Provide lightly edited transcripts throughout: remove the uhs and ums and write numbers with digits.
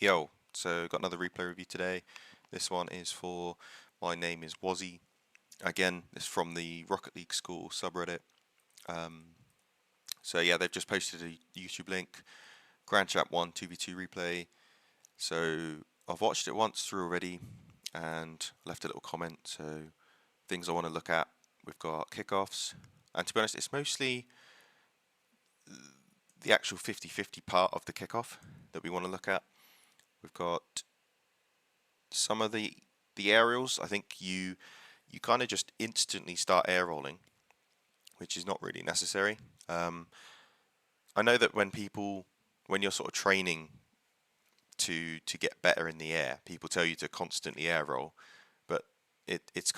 Yo, so got another replay review today. This one is for mynameiswozy. Again, it's from the Rocket League School subreddit. So yeah, they've just posted a YouTube link. Grand Chat 1 2v2 replay. So I've watched it once through already and left a little comment. So things I want to look at. We've got kickoffs. And to be honest, it's mostly the actual 50-50 part of the kickoff that we want to look at. We've got some of the aerials. I think you kind of just instantly start air rolling, which is not really necessary. I know that when you're sort of training to get better in the air, people tell you to constantly air roll, but it's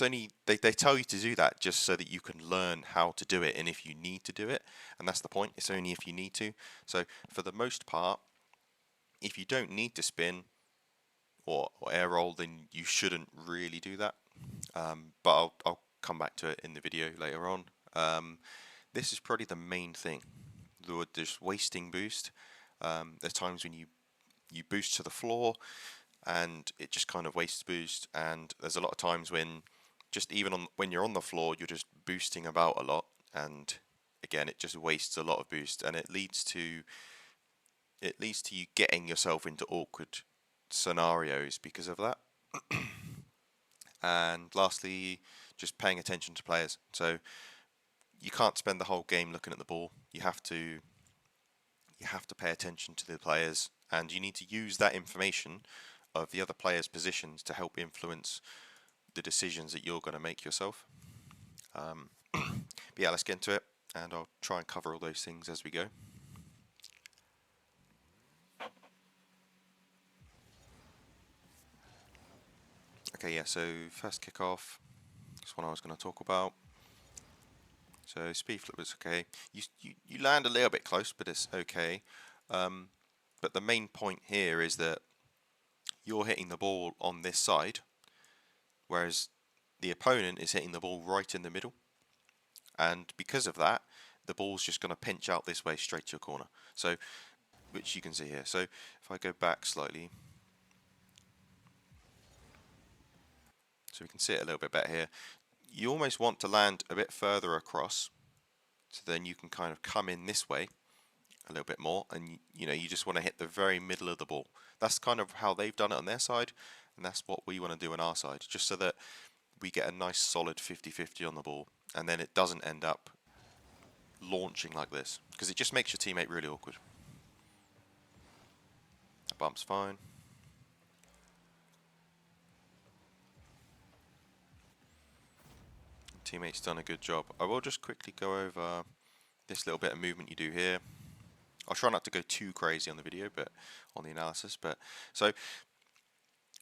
only they tell you to do that just so that you can learn how to do it, and if you need to do it, and that's the point. It's only if you need to. So for the most part, if you don't need to spin or air roll, then you shouldn't really do that. But I'll come back to it in the video later on. This is probably the main thing. There's wasting boost. There's times when you boost to the floor and it just kind of wastes boost, and there's a lot of times when just even when you're on the floor, you're just boosting about a lot, and again it just wastes a lot of boost, and it leads to you getting yourself into awkward scenarios because of that. And lastly, just paying attention to players. So you can't spend the whole game looking at the ball. You have to pay attention to the players, and you need to use that information of the other players' positions to help influence the decisions that you're going to make yourself. But yeah, let's get into it, and I'll try and cover all those things as we go. Okay, yeah, so first kickoff, that's what I was going to talk about. So speed flip was okay. You land a little bit close, but it's okay. But the main point here is that you're hitting the ball on this side, whereas the opponent is hitting the ball right in the middle. And because of that, the ball's just going to pinch out this way straight to your corner. So, which you can see here. So if I go back slightly, so we can see it a little bit better here. You almost want to land a bit further across, so then you can kind of come in this way a little bit more, and you just want to hit the very middle of the ball. That's kind of how they've done it on their side, and that's what we want to do on our side, just so that we get a nice solid 50-50 on the ball, and then it doesn't end up launching like this, because it just makes your teammate really awkward. That bump's fine. Teammate's done a good job. I will just quickly go over this little bit of movement you do here. I'll try not to go too crazy on the video, but on the analysis. But so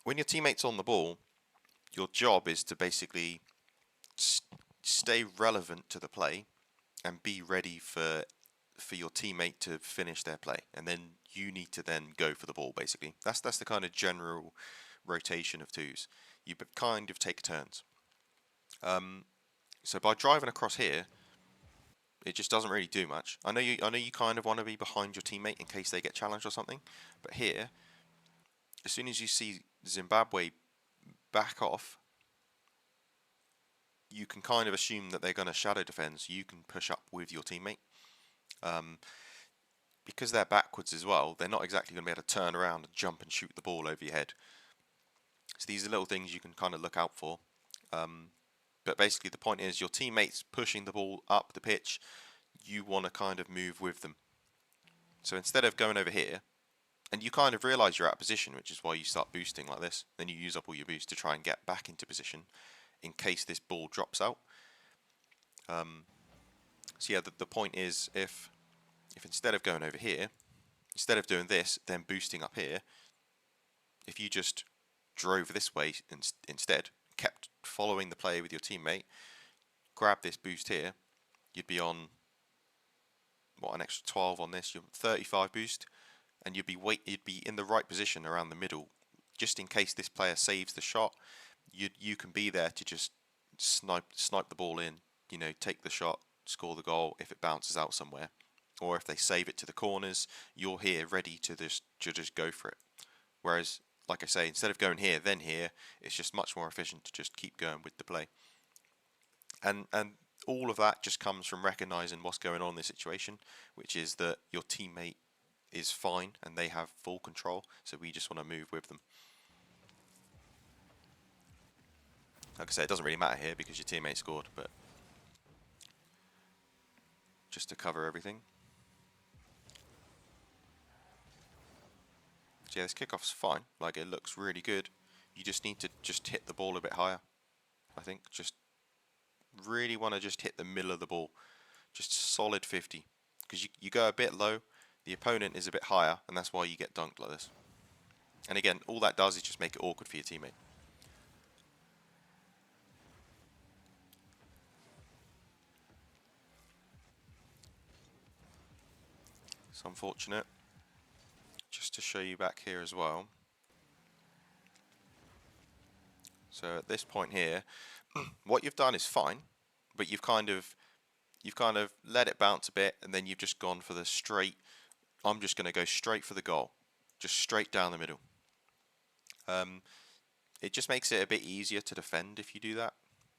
when your teammate's on the ball, your job is to basically stay relevant to the play and be ready for your teammate to finish their play, and then you need to then go for the ball. Basically, that's the kind of general rotation of twos. You kind of take turns. So by driving across here, it just doesn't really do much. I know you kind of want to be behind your teammate in case they get challenged or something, but here, as soon as you see Zimbabwe back off, you can kind of assume that they're going to shadow defend, so you can push up with your teammate. Because they're backwards as well, they're not exactly going to be able to turn around and jump and shoot the ball over your head. So these are little things you can kind of look out for. But basically the point is your teammates pushing the ball up the pitch, you want to kind of move with them. So instead of going over here, and you kind of realise you're out of position, which is why you start boosting like this, then you use up all your boost to try and get back into position in case this ball drops out. So yeah, the point is if instead of going over here, instead of doing this, then boosting up here, if you just drove this way instead, kept following the play with your teammate, grab this boost here, you'd be on an extra 12 on this, you're 35 boost, and you'd be in the right position around the middle, just in case this player saves the shot. You can be there to just snipe the ball in, take the shot, score the goal if it bounces out somewhere. or if they save it to the corners, you're here ready to just go for it. Whereas, like I say, instead of going here then here, it's just much more efficient to just keep going with the play. And all of that just comes from recognizing what's going on in the situation, which is that your teammate is fine and they have full control, so we just want to move with them. Like I say, it doesn't really matter here because your teammate scored, but just to cover everything. So yeah, this kickoff's fine. Like, it looks really good. You just need to just hit the ball a bit higher. I think just really want to just hit the middle of the ball. Just solid 50. Because you go a bit low, the opponent is a bit higher, and that's why you get dunked like this. And again, all that does is just make it awkward for your teammate. It's unfortunate. Just to show you back here as well. So at this point here, what you've done is fine, but you've kind of let it bounce a bit, and then you've just gone for the straight. I'm just going to go straight for the goal, just straight down the middle. It just makes it a bit easier to defend if you do that.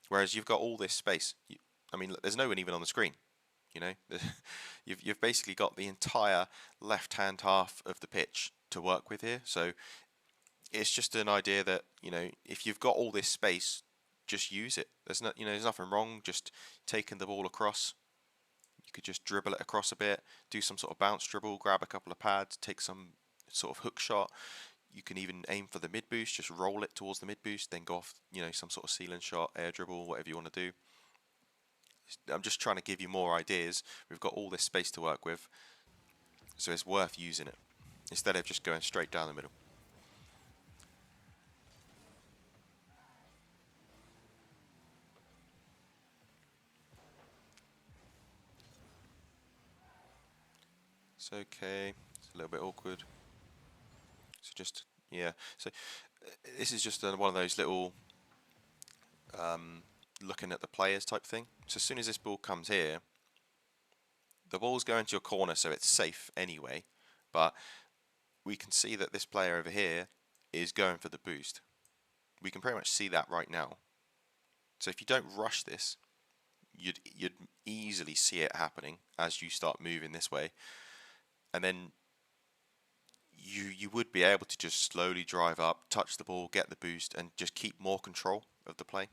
Whereas you've got all this space. I mean, there's no one even on the screen. You know, you've basically got the entire left-hand half of the pitch to work with here. So it's just an idea that, you know, if you've got all this space, just use it. There's nothing wrong just taking the ball across. You could just dribble it across a bit, do some sort of bounce dribble, grab a couple of pads, take some sort of hook shot. You can even aim for the mid boost, just roll it towards the mid boost, then go off, you know, some sort of ceiling shot, air dribble, whatever you want to do. I'm just trying to give you more ideas. We've got all this space to work with, so it's worth using it instead of just going straight down the middle. It's okay. It's a little bit awkward. So just, yeah. So this is just one of those little looking at the players type thing. So as soon as this ball comes here, the ball's going to your corner, so it's safe anyway. But we can see that this player over here is going for the boost. We can pretty much see that right now. So if you don't rush this, you'd easily see it happening as you start moving this way, and then you would be able to just slowly drive up, touch the ball, get the boost, and just keep more control of the play.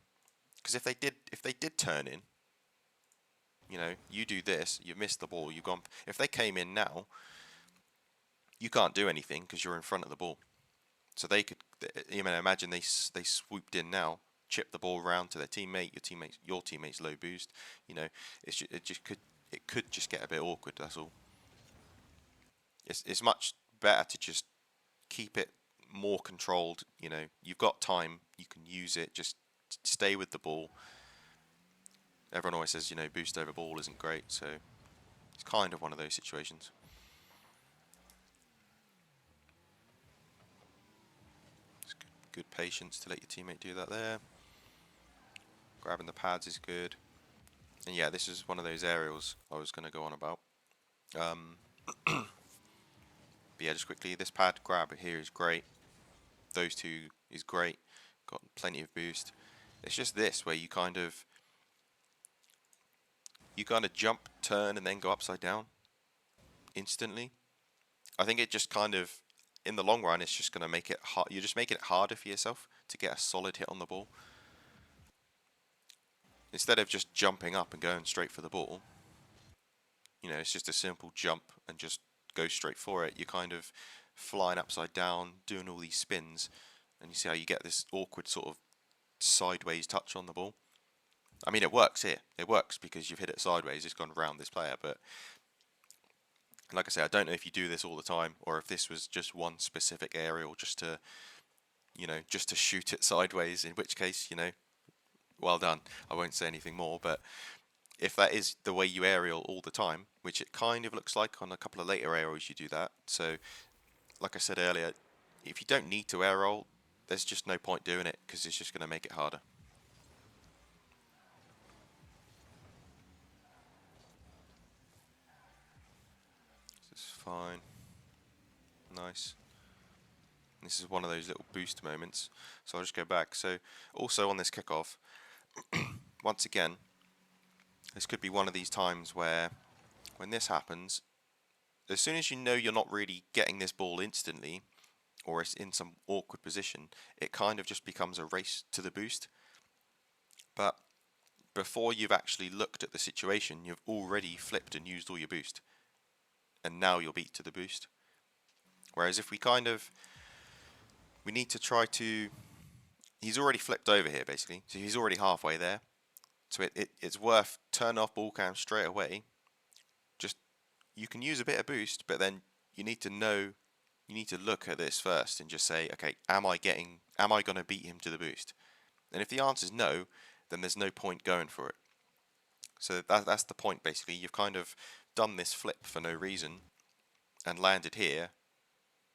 Because if they did turn in, you know, you do this, you missed the ball, you've gone. If they came in now, you can't do anything because you're in front of the ball. So they could, you know, imagine they swooped in now, chipped the ball around to their teammate, your teammate's low boost. You know, it could just get a bit awkward. That's all. It's much better to just keep it more controlled. You know, you've got time, you can use it. Just stay with the ball. Everyone always says, you know, boost over ball isn't great, so it's kind of one of those situations. It's good patience to let your teammate do that there. Grabbing the pads is good. And yeah, this is one of those aerials I was going to go on about. But yeah, just quickly, this pad grab here is great. Those two is great. Got plenty of boost. It's just this where you kind of jump, turn, and then go upside down instantly. I think it just kind of, in the long run, it's just going to make it hard. You're just making it harder for yourself to get a solid hit on the ball. Instead of just jumping up and going straight for the ball, you know, it's just a simple jump and just go straight for it. You're kind of flying upside down, doing all these spins, and you see how you get this awkward sort of sideways touch on the ball. I mean, it works here. It works because you've hit it sideways. It's gone around this player, but like I say, I don't know if you do this all the time or if this was just one specific aerial just to, you know, just to shoot it sideways, in which case, you know, well done. I won't say anything more, but if that is the way you aerial all the time, which it kind of looks like on a couple of later aerials you do that. So, like I said earlier, if you don't need to aerial, there's just no point doing it because it's just going to make it harder. fine. Nice. This is one of those little boost moments. So I'll just go back. So also on this kickoff, once again, this could be one of these times where when this happens, as soon as you know you're not really getting this ball instantly, or it's in some awkward position, it kind of just becomes a race to the boost. But before you've actually looked at the situation, you've already flipped and used all your boost. And now you're beat to the boost. Whereas if we need to try to, he's already flipped over here basically, so he's already halfway there. So it's worth turn off ball cam straight away. Just, you can use a bit of boost, but then you need to look at this first and just say, okay, am I going to beat him to the boost? And if the answer is no, then there's no point going for it. So that's the point basically. You've kind of done this flip for no reason and landed here.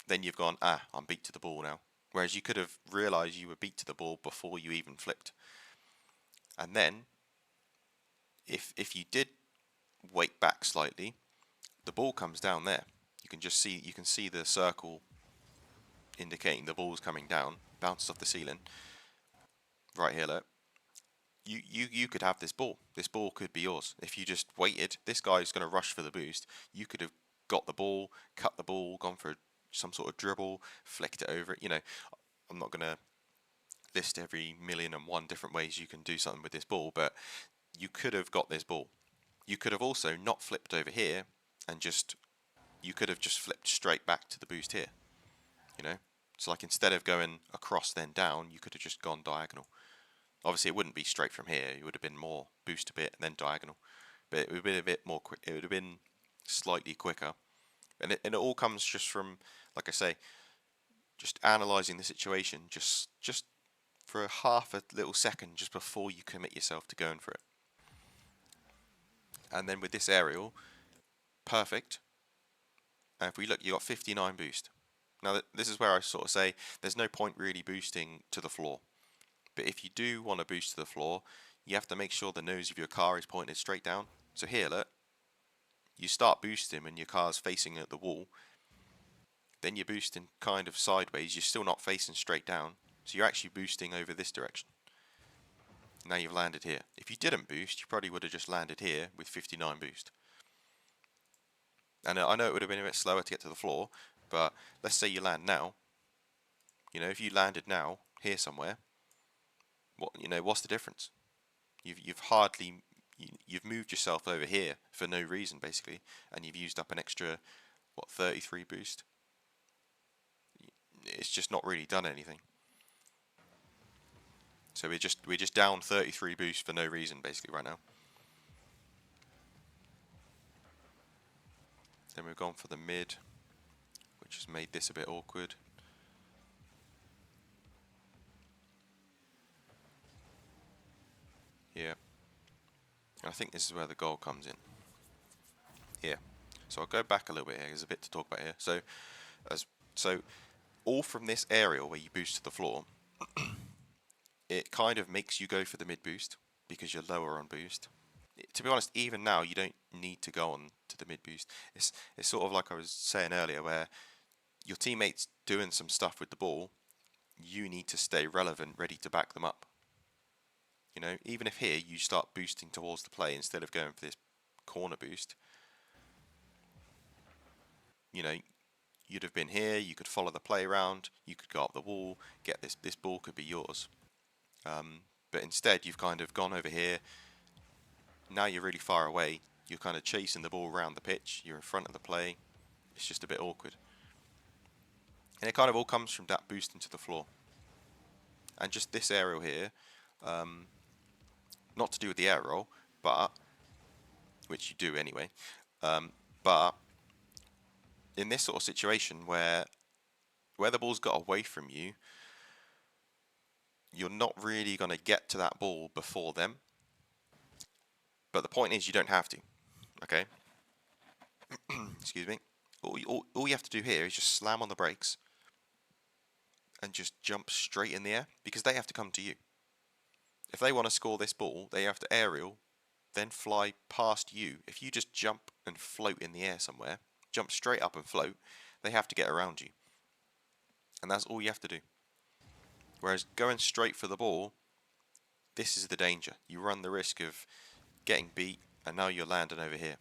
Then you've gone, I'm beat to the ball now. Whereas you could have realised you were beat to the ball before you even flipped. And then, if you did wait back slightly, the ball comes down there. You can see the circle indicating the ball's coming down, bounces off the ceiling. Right here, look. You could have this ball. This ball could be yours. If you just waited, this guy's going to rush for the boost. You could have got the ball, cut the ball, gone for some sort of dribble, flicked it over. You know, I'm not going to list every million and one different ways you can do something with this ball, but you could have got this ball. You could have also not flipped over here and you could have just flipped straight back to the boost here. You know, so like instead of going across then down, you could have just gone diagonal. Obviously, it wouldn't be straight from here. It would have been more boost a bit and then diagonal, but it would have been a bit more quick. It would have been slightly quicker, and it all comes just from, like I say, just analysing the situation just for half a little second just before you commit yourself to going for it. And then with this aerial, perfect. And if we look, you got 59 boost. Now this is where I sort of say there's no point really boosting to the floor. But if you do want to boost to the floor, you have to make sure the nose of your car is pointed straight down. So here, look, you start boosting and your car's facing at the wall. Then you're boosting kind of sideways. You're still not facing straight down. So you're actually boosting over this direction. Now you've landed here. If you didn't boost, you probably would have just landed here with 59 boost. And I know it would have been a bit slower to get to the floor, but let's say you land now. You know, if you landed now, here somewhere, what's the difference? You've moved yourself over here for no reason basically, and you've used up an extra 33 boost. It's just not really done anything. So we're just down 33 boost for no reason basically right now. Then we've gone for the mid, which has made this a bit awkward. Yeah. And I think this is where the goal comes in. Here. So I'll go back a little bit here. There's a bit to talk about here. So all from this aerial where you boost to the floor, it kind of makes you go for the mid boost because you're lower on boost. To be honest, even now you don't need to go on to the mid boost. It's sort of like I was saying earlier, where your teammates doing some stuff with the ball, you need to stay relevant, ready to back them up. You know, even if here you start boosting towards the play instead of going for this corner boost, you know, you'd have been here, you could follow the play around, you could go up the wall, get this ball could be yours. But instead you've kind of gone over here, now you're really far away, you're kind of chasing the ball around the pitch, you're in front of the play, it's just a bit awkward. And it kind of all comes from that boost into the floor. And just this aerial here, not to do with the aerial, but, which you do anyway, but in this sort of situation where the ball's got away from you, you're not really going to get to that ball before them. But the point is, you don't have to. Okay? Excuse me. All you have to do here is just slam on the brakes and just jump straight in the air, because they have to come to you. If they want to score this ball, they have to aerial, then fly past you. If you just jump and float in the air somewhere, jump straight up and float, they have to get around you. And that's all you have to do. Whereas going straight for the ball, this is the danger. You run the risk of getting beat, and now you're landing over here.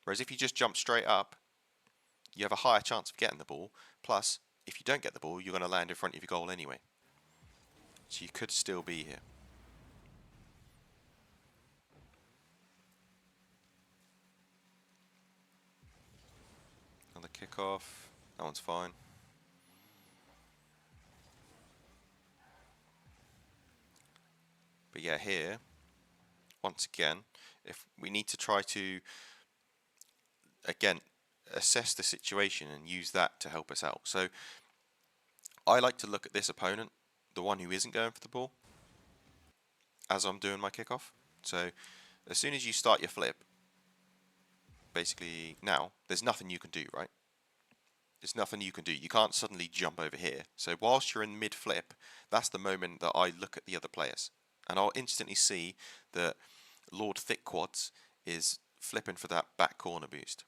Whereas if you just jump straight up, you have a higher chance of getting the ball. Plus, if you don't get the ball, you're going to land in front of your goal anyway. So you could still be here. On the kickoff, that one's fine. But yeah, here, once again, if we need to try to, again, assess the situation and use that to help us out. So I like to look at this opponent, the one who isn't going for the ball, as I'm doing my kickoff. So as soon as you start your flip, basically now, there's nothing you can do, right? There's nothing you can do. You can't suddenly jump over here. So whilst you're in mid-flip, that's the moment that I look at the other players. And I'll instantly see that Lord Thickquads is flipping for that back corner boost.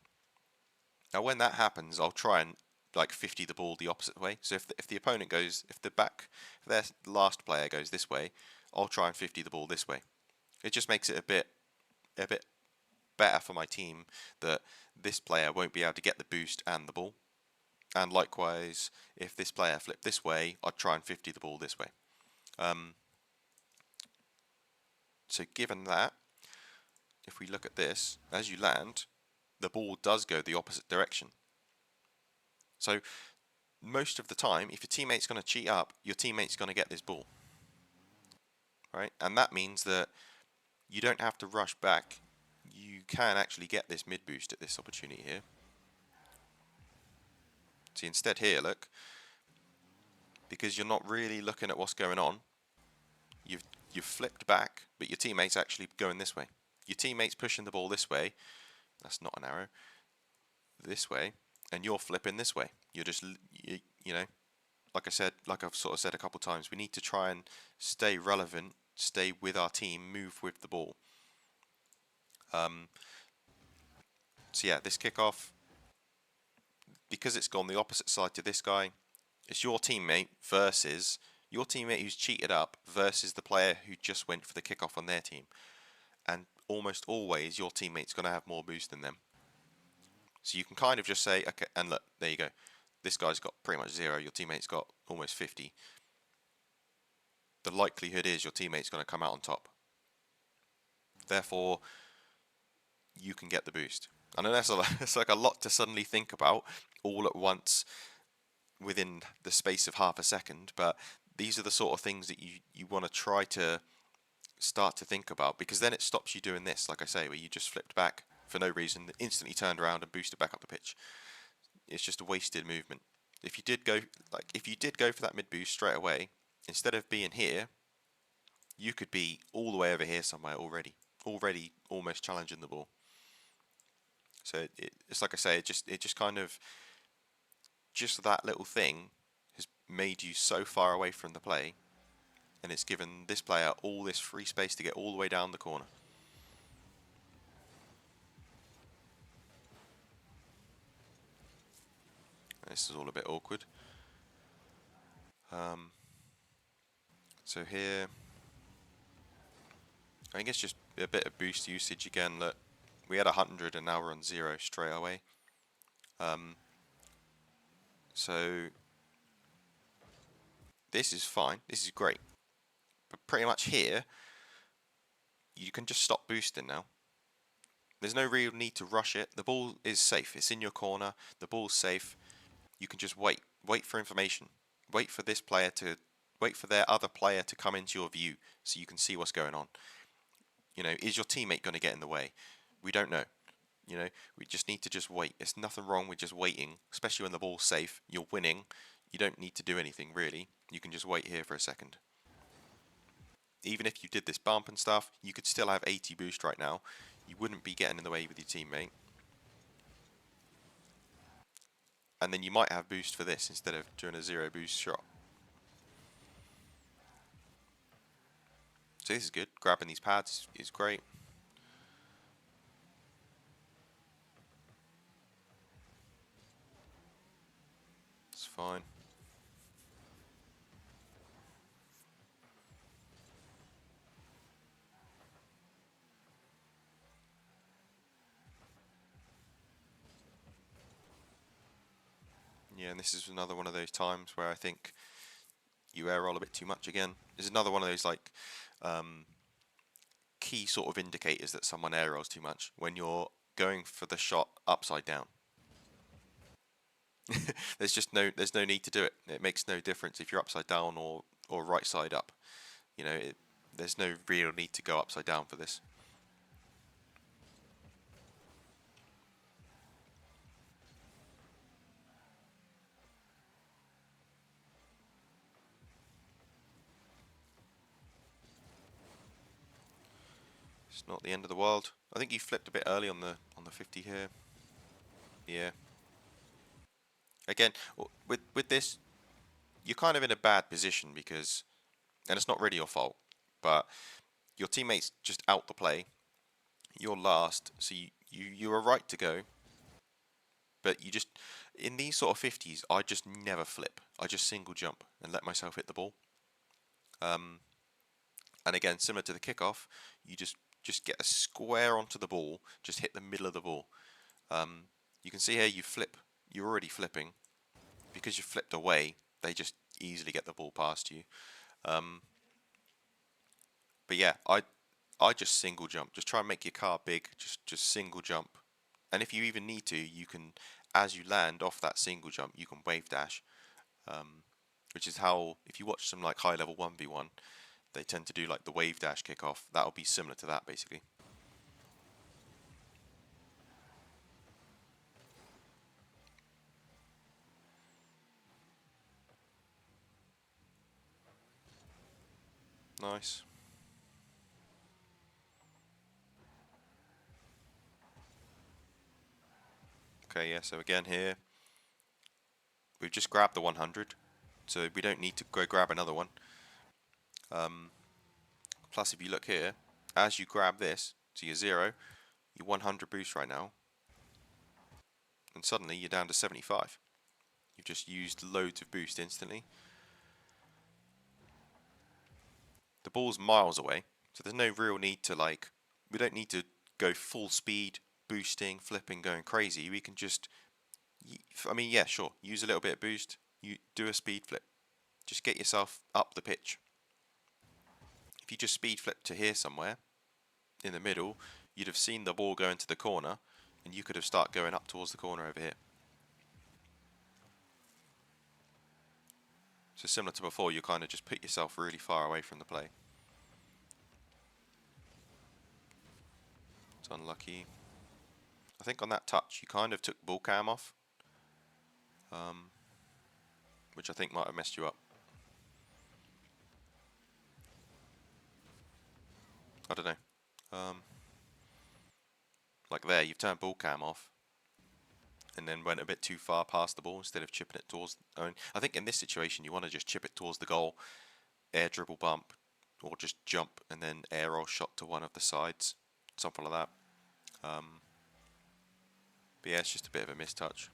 Now when that happens, I'll try and like 50 the ball the opposite way. So if the opponent goes, if their last player goes this way, I'll try and 50 the ball this way. It just makes it a bit better for my team that this player won't be able to get the boost and the ball. And likewise, if this player flipped this way, I'd try and 50 the ball this way. So given that, if we look at this, as you land, the ball does go the opposite direction. So most of the time, if your teammate's going to cheat up, your teammate's going to get this ball. Right? And that means that you don't have to rush back. You can actually get this mid boost at this opportunity here. See, instead here, look, because you're not really looking at what's going on, you've flipped back, but your teammate's actually going this way. Your teammate's pushing the ball this way. That's not an arrow. This way, and you're flipping this way. You're just, you know, like I said, like I've sort of said a couple of times, we need to try and stay relevant, stay with our team, move with the ball. So yeah, this kickoff, because it's gone the opposite side to this guy, it's your teammate versus your teammate who's cheated up versus the player who just went for the kickoff on their team. And almost always your teammate's going to have more boost than them. So you can kind of just say, okay, and look, there you go. This guy's got pretty much 0, your teammate's got almost 50. The likelihood is your teammate's going to come out on top. Therefore, you can get the boost. I know it's like a lot to suddenly think about all at once within the space of half a second, but these are the sort of things that you want to try to start to think about, because then it stops you doing this, like I say, where you just flipped back for no reason, instantly turned around and boosted back up the pitch. It's just a wasted movement. If you did go for that mid boost straight away, instead of being here, you could be all the way over here somewhere already almost challenging the ball. So it's like I say, it just kind of, just that little thing has made you so far away from the play, and it's given this player all this free space to get all the way down the corner. This is all a bit awkward. So here, I think it's just a bit of boost usage again. Look, we had 100 and now we're on 0 straight away. So this is fine, this is great. But pretty much here, you can just stop boosting now. There's no real need to rush it. The ball is safe. It's in your corner. The ball's safe. You can just wait. Wait for information. Wait for their other player to come into your view so you can see what's going on. You know, is your teammate going to get in the way? We don't know. You know, we just need to just wait. There's nothing wrong with just waiting, especially when the ball's safe. You're winning. You don't need to do anything really. You can just wait here for a second. Even if you did this bump and stuff, you could still have 80 boost right now. You wouldn't be getting in the way with your teammate. And then you might have boost for this instead of doing a 0 boost shot. So this is good. Grabbing these pads is great. fine. Yeah, and this is another one of those times where I think you air roll a bit too much again. This is another one of those like um, key sort of indicators that someone air rolls too much when you're going for the shot upside down. There's no need to do it. It makes no difference if you're upside down or right side up. You know, there's no real need to go upside down for this. It's not the end of the world. I think you flipped a bit early on the 50 here. Yeah. Again, with this, you're kind of in a bad position because, and it's not really your fault, but your teammates just out the play. You're last, so you were right to go, but you just in these sort of 50s, I just never flip. I just single jump and let myself hit the ball. And again, similar to the kickoff, you just get a square onto the ball, just hit the middle of the ball. You can see here you flip. You're already flipping because you flipped away. They just easily get the ball past you. But yeah, I just single jump. Just try and make your car big. Just single jump. And if you even need to, you can, as you land off that single jump, you can wave dash. Which is how, if you watch some like high level 1v1, they tend to do like the wave dash kickoff. That'll be similar to that basically. Nice. Okay, yeah, so again here, we've just grabbed the 100, so we don't need to go grab another one. Plus, if you look here, as you grab this, so you're 0, you're 100 boost right now, and suddenly you're down to 75. You've just used loads of boost instantly. The ball's miles away, so there's no real need to like, we don't need to go full speed, boosting, flipping, going crazy. We can just, I mean, yeah, sure, use a little bit of boost, you do a speed flip. Just get yourself up the pitch. If you just speed flip to here somewhere, in the middle, you'd have seen the ball go into the corner, and you could have started going up towards the corner over here. So similar to before, you kind of just put yourself really far away from the play. It's unlucky. I think on that touch, you kind of took ball cam off, which I think might have messed you up. I don't know. Like there, you've turned ball cam off, and then went a bit too far past the ball instead of chipping it towards. I think in this situation, you want to just chip it towards the goal, air dribble bump, or just jump and then air roll shot to one of the sides, something like that. But yeah, it's just a bit of a mistouch.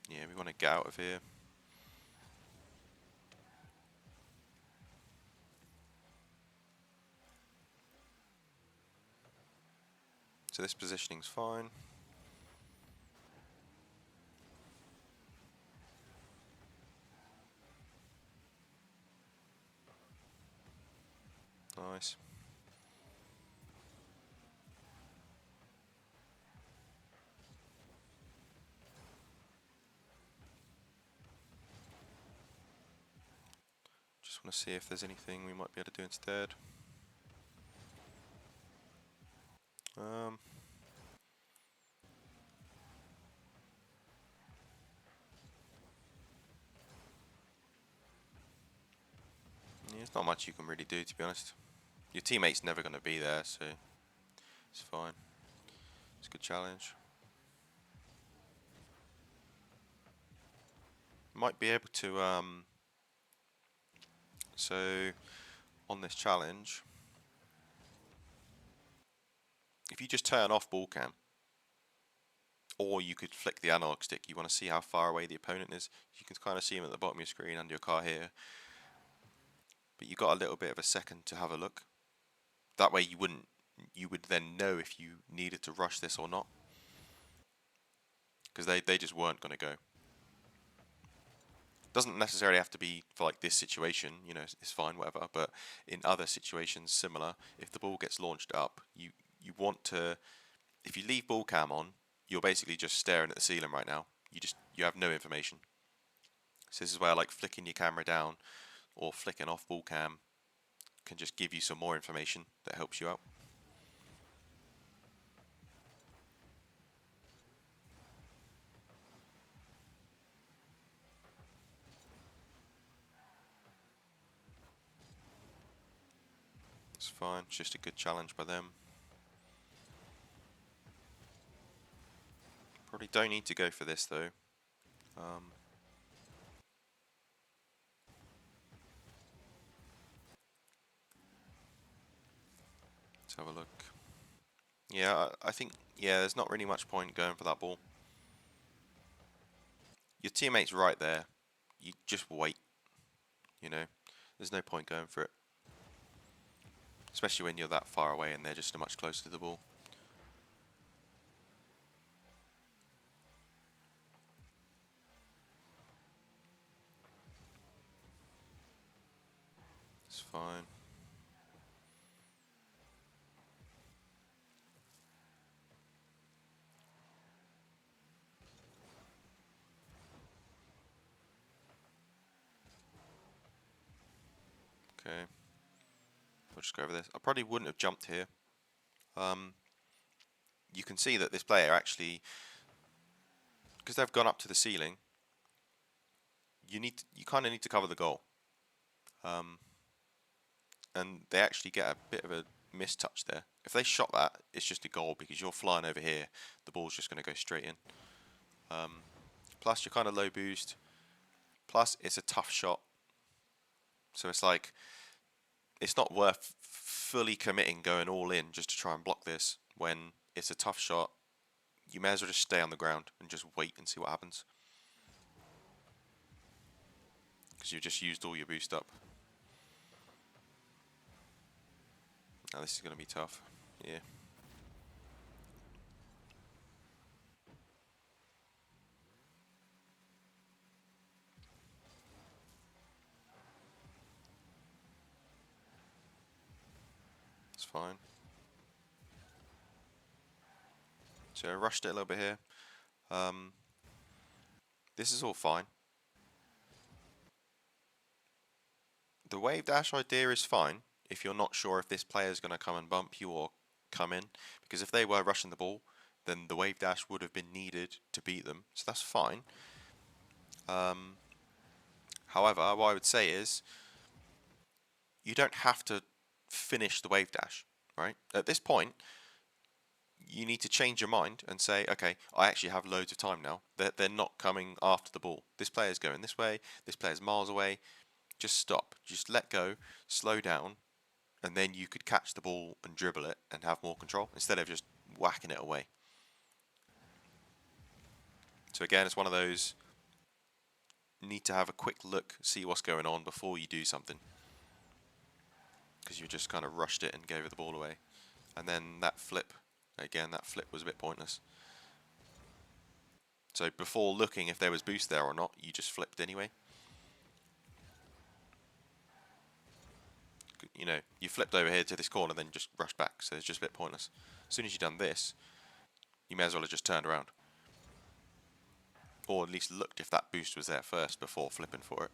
Yeah, we want to get out of here. So this positioning's fine. Nice. Just want to see if there's anything we might be able to do instead. Um, yeah, there's not much you can really do, to be honest. Your teammate's never going to be there, so it's fine. It's a good challenge. Might be able to, so on this challenge, if you just turn off ball cam, or you could flick the analog stick, you want to see how far away the opponent is. You can kind of see him at the bottom of your screen under your car here. But you got a little bit of a second to have a look. That way you would then know if you needed to rush this or not. Because they just weren't going to go. Doesn't necessarily have to be for like this situation, you know, it's fine, whatever. But in other situations similar, if the ball gets launched up, you want to, if you leave ball cam on, you're basically just staring at the ceiling right now. You have no information. So this is where like flicking your camera down or flicking off ball cam can just give you some more information that helps you out. It's fine, it's just a good challenge by them. Probably don't need to go for this though. Let's have a look. Yeah, I think, yeah, there's not really much point going for that ball. Your teammate's right there. You just wait, you know. There's no point going for it. Especially when you're that far away and they're just much closer to the ball. It's fine. Okay. We'll just go over this. I probably wouldn't have jumped here. You can see that this player actually, because they've gone up to the ceiling, you kind of need to cover the goal. And they actually get a bit of a mistouch there. If they shot that, it's just a goal because you're flying over here. The ball's just going to go straight in. Plus, you're kind of low boost. Plus, it's a tough shot. So it's like, it's not worth fully committing, going all in just to try and block this when it's a tough shot. You may as well just stay on the ground and just wait and see what happens. Because you've just used all your boost up. Now this is going to be tough. Yeah. It's fine. So I rushed it a little bit here. This is all fine. The wave dash idea is fine if you're not sure if this player is going to come and bump you or come in. Because if they were rushing the ball, then the wave dash would have been needed to beat them. So that's fine. However, what I would say is, you don't have to finish the wave dash, right? At this point, you need to change your mind and say, okay, I actually have loads of time now. They're not coming after the ball. This player's going this way, this player's miles away. Just stop. Just let go, slow down, and then you could catch the ball and dribble it and have more control instead of just whacking it away. So again, it's one of those, need to have a quick look, see what's going on before you do something. Because you just kind of rushed it and gave the ball away. And then that flip, again, that flip was a bit pointless. So before looking if there was boost there or not, you just flipped anyway. You know, you flipped over here to this corner, then just rushed back, so it's just a bit pointless. As soon as you've done this, you may as well have just turned around. Or at least looked if that boost was there first before flipping for it.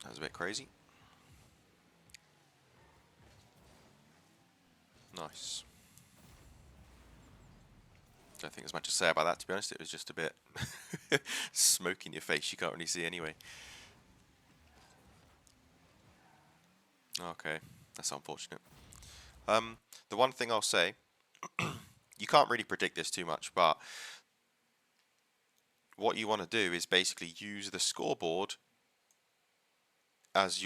That was a bit crazy. Nice. Don't think there's much to say about that, to be honest. It was just a bit smoke in your face you can't really see anyway. Okay, that's unfortunate. The one thing I'll say, you can't really predict this too much, but what you want to do is basically use the scoreboard as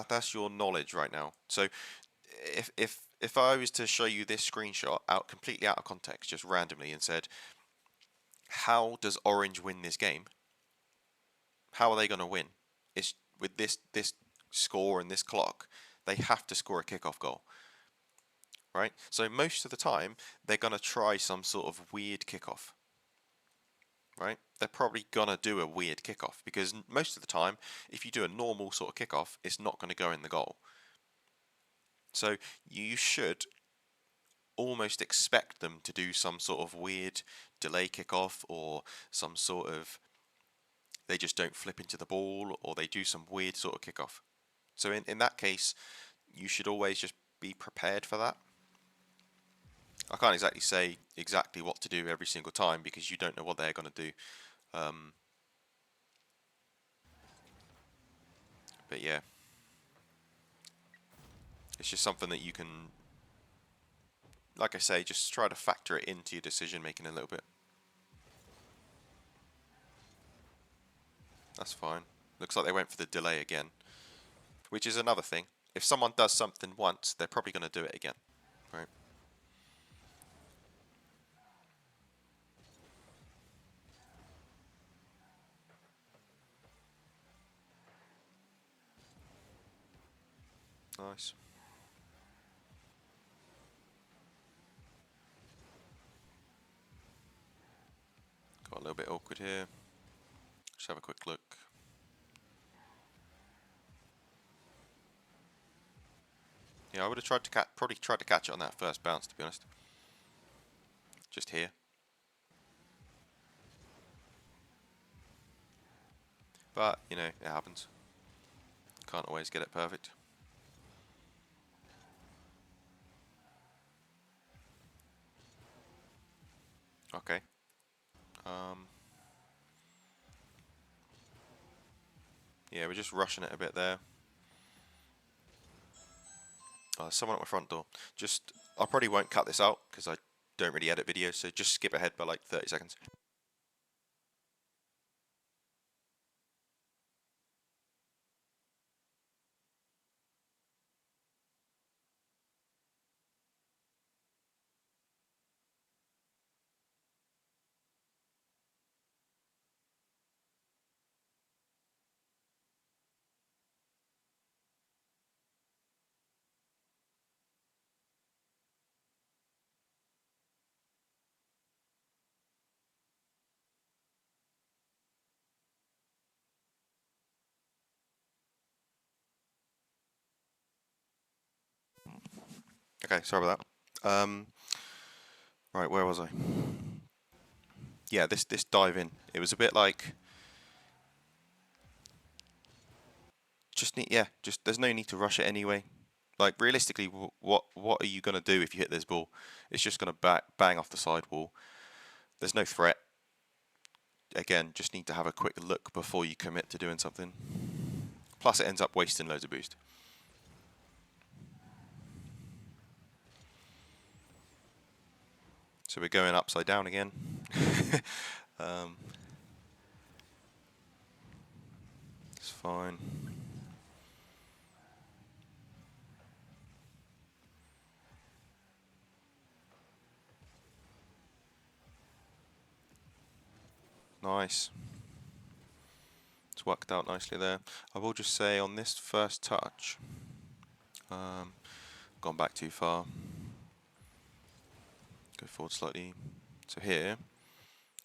that's your knowledge right now. So if I was to show you this screenshot out completely out of context, just randomly, and said, how does Orange win this game? How are they going to win? It's with this score and this clock, they have to score a kickoff goal, right? So most of the time, they're going to try some sort of weird kickoff, right? They're probably going to do a weird kickoff because most of the time, if you do a normal sort of kickoff, it's not going to go in the goal. So you should almost expect them to do some sort of weird delay kickoff or some sort of they just don't flip into the ball or they do some weird sort of kickoff. So in that case, you should always just be prepared for that. I can't exactly say exactly what to do every single time because you don't know what they're going to do. But yeah, it's just something that you can, like I say, just try to factor it into your decision making a little bit. That's fine. Looks like they went for the delay again, which is another thing. If someone does something once, they're probably going to do it again, right? Nice. Got a little bit awkward here. Just have a quick look. Yeah, I would have tried to probably tried to catch it on that first bounce, to be honest. Just here. But, you know, it happens. Can't always get it perfect. Okay. Yeah, we're just rushing it a bit there. Someone at my front door. I probably won't cut this out because I don't really edit videos, so just skip ahead by like 30 seconds. Okay, sorry about that. Right, where was I? Yeah, this dive in. It was a bit like just there's no need to rush it anyway. Like realistically, what are you gonna do if you hit this ball? It's just gonna bang off the sidewall. There's no threat. Again, just need to have a quick look before you commit to doing something. Plus, it ends up wasting loads of boost. So we're going upside down again. It's fine. Nice. It's worked out nicely there. I will just say on this first touch, gone back too far. Go forward slightly. So here,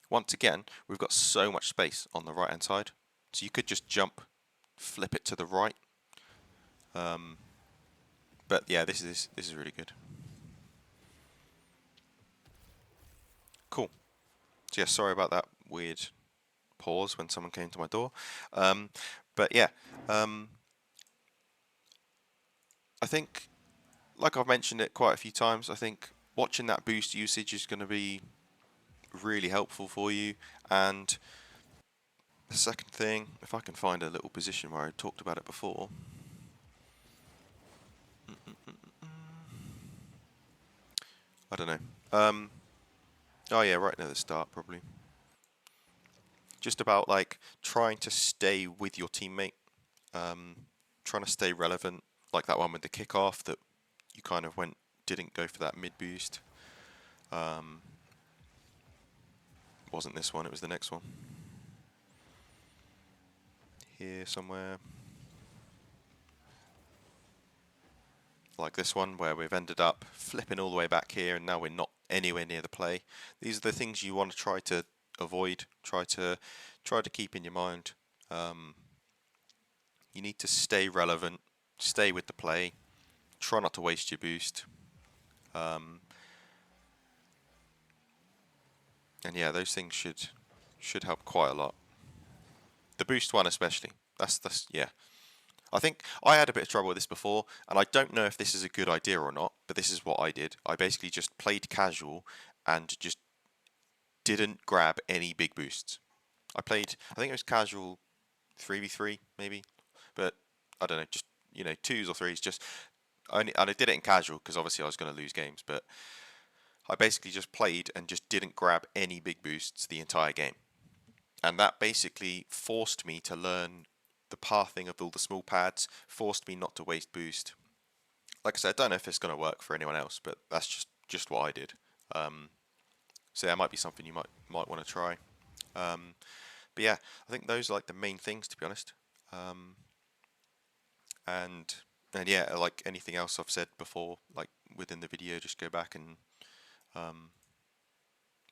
once again, we've got so much space on the right hand side. So you could just jump, flip it to the right. But yeah, this is really good. Cool. So yeah, sorry about that weird pause when someone came to my door. But yeah, I think, like I've mentioned it quite a few times, I think watching that boost usage is going to be really helpful for you. And the second thing, if I can find a little position where I talked about it before. I don't know. Oh yeah, right near the start probably. just about like trying to stay with your teammate, trying to stay relevant, like that one with the kickoff that you kind of didn't go for that mid boost. Wasn't this one, it was the next one. Here somewhere. Like this one where we've ended up flipping all the way back here and now we're not anywhere near the play. These are the things you want to try to avoid, try to keep in your mind. You need to stay relevant, stay with the play, try not to waste your boost. And yeah, those things should help quite a lot. The boost one especially. That's yeah. I think I had a bit of trouble with this before, and I don't know if this is a good idea or not, but this is what I did. I basically just played casual and just didn't grab any big boosts. I think it was casual 3v3 maybe, but I don't know, just, twos or threes, just only, and I did it in casual because obviously I was going to lose games, but I basically just played and just didn't grab any big boosts the entire game. And that basically forced me to learn the pathing of all the small pads, forced me not to waste boost. Like I said, I don't know if it's going to work for anyone else, but that's just what I did. So that might be something you might want to try. But yeah, I think those are like the main things, to be honest. And yeah, like anything else I've said before, like within the video, just go back and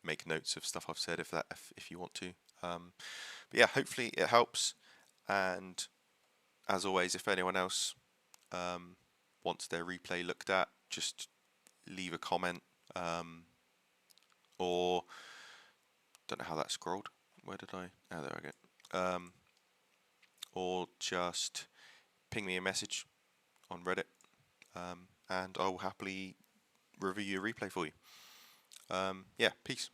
make notes of stuff I've said if you want to. But yeah, hopefully it helps. And as always, if anyone else wants their replay looked at, just leave a comment, or don't know how that scrolled. Where did I? Oh, there I go. Or just ping me a message on Reddit, and I will happily review your replay for you. Yeah, peace.